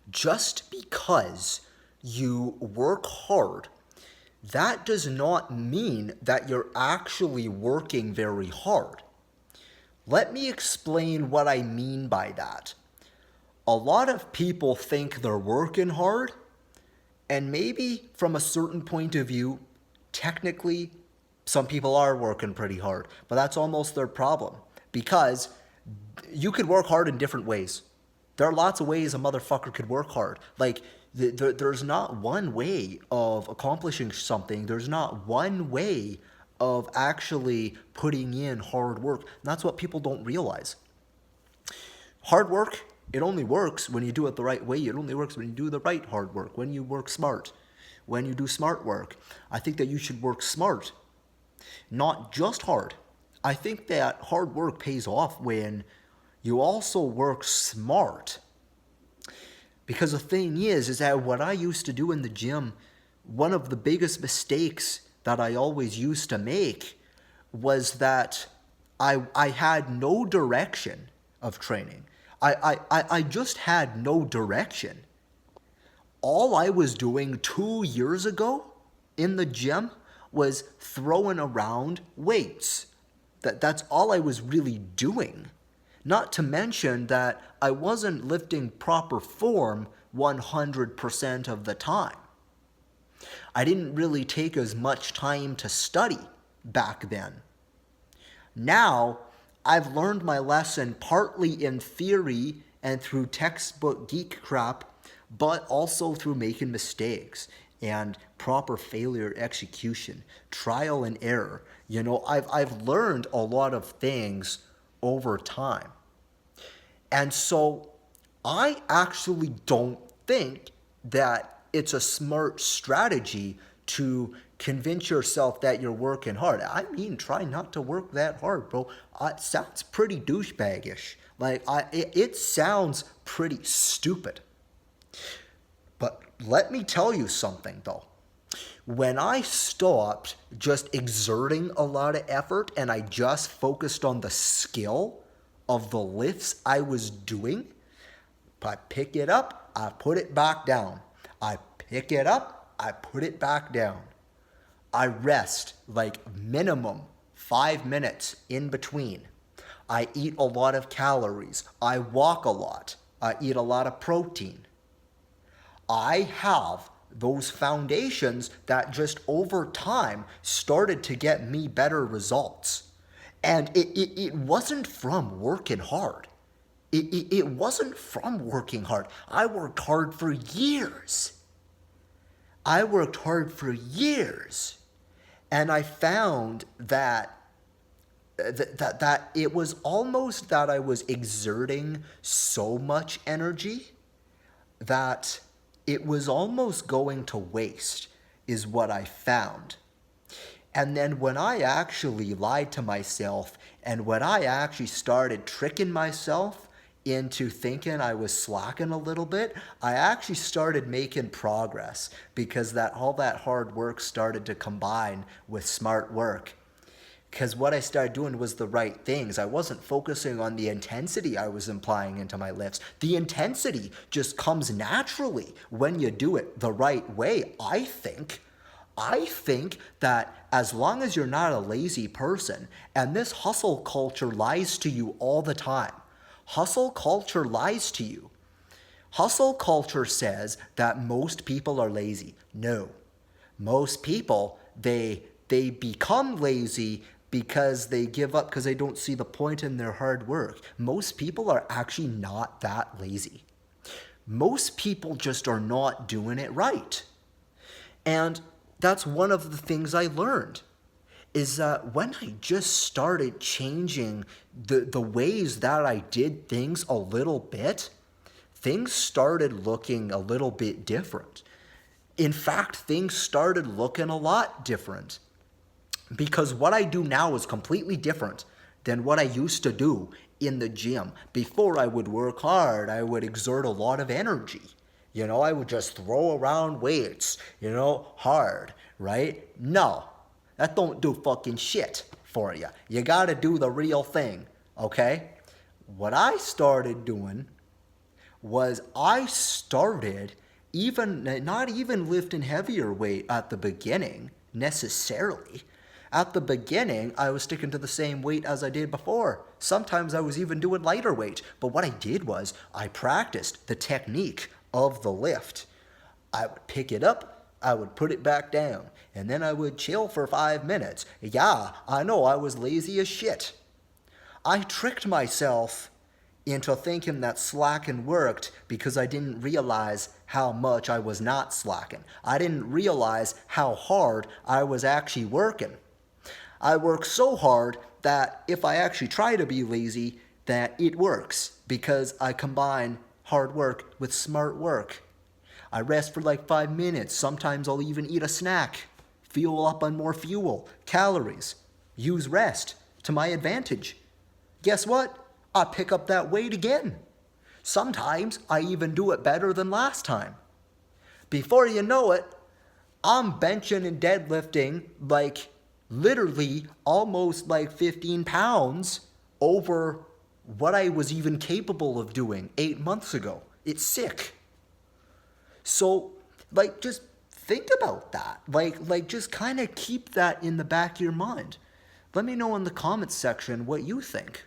Just because you work hard, that does not mean that you're actually working very hard. Let me explain what I mean by that. A lot of people think they're working hard, and maybe from a certain point of view, technically, some people are working pretty hard, but that's almost their problem because you could work hard in different ways. There are lots of ways a motherfucker could work hard. Like, there's not one way of accomplishing something. There's not one way of actually putting in hard work. And that's what people don't realize. Hard work, it only works when you do it the right way. It only works when you do the right hard work, when you work smart, when you do smart work. I think that you should work smart, not just hard. I think that hard work pays off when you also work smart. Because the thing is that what I used to do in the gym, one of the biggest mistakes that I always used to make was that I had no direction of training. I just had no direction. All I was doing 2 years ago in the gym was throwing around weights. That's all I was really doing. Not to mention that I wasn't lifting proper form 100% of the time. I didn't really take as much time to study back then. Now, I've learned my lesson partly in theory and through textbook geek crap, but also through making mistakes and proper failure execution, trial and error. You know, I've learned a lot of things over time. And so I actually don't think that it's a smart strategy to convince yourself that you're working hard. I mean, try not to work that hard, bro. It sounds pretty douchebaggish. Like, it sounds pretty stupid. But let me tell you something, though. When I stopped just exerting a lot of effort and I just focused on the skill of the lifts I was doing, I pick it up, I put it back down. I pick it up, I put it back down. I rest like minimum 5 minutes in between. I eat a lot of calories. I walk a lot. I eat a lot of protein. I have those foundations that just over time started to get me better results. And it wasn't from working hard. It wasn't from working hard. I worked hard for years. I worked hard for years. And I found that it was almost that I was exerting so much energy that it was almost going to waste, is what I found. And then when I actually lied to myself and when I actually started tricking myself into thinking I was slacking a little bit, I actually started making progress because all that hard work started to combine with smart work. Because what I started doing was the right things. I wasn't focusing on the intensity I was applying into my lifts. The intensity just comes naturally when you do it the right way, I think. I think that as long as you're not a lazy person, and this hustle culture lies to you all the time. Hustle culture lies to you. Hustle culture says that most people are lazy. No. Most people, they become lazy because they give up because they don't see the point in their hard work. Most people are actually not that lazy. Most people just are not doing it right. And that's one of the things I learned, is that when I just started changing the ways that I did things a little bit, things started looking a little bit different. In fact, things started looking a lot different. Because what I do now is completely different than what I used to do in the gym. Before I would work hard, I would exert a lot of energy. You know, I would just throw around weights, hard, right? No, that don't do fucking shit for you. You gotta do the real thing, okay? What I started doing was I started started not even lifting heavier weight at the beginning necessarily. At the beginning, I was sticking to the same weight as I did before. Sometimes I was even doing lighter weight. But what I did was I practiced the technique of the lift. I would pick it up, I would put it back down, and then I would chill for 5 minutes. Yeah, I know I was lazy as shit. I tricked myself into thinking that slacking worked because I didn't realize how much I was not slacking. I didn't realize how hard I was actually working. I work so hard that if I actually try to be lazy, that it works because I combine hard work with smart work. I rest for like 5 minutes. Sometimes I'll even eat a snack. Fuel up on more fuel, calories. Use rest to my advantage. Guess what? I pick up that weight again. Sometimes I even do it better than last time. Before you know it, I'm benching and deadlifting like literally almost like 15 pounds over what I was even capable of doing 8 months ago. It's sick. So, just think about that. Just kind of keep that in the back of your mind. Let me know in the comments section what you think.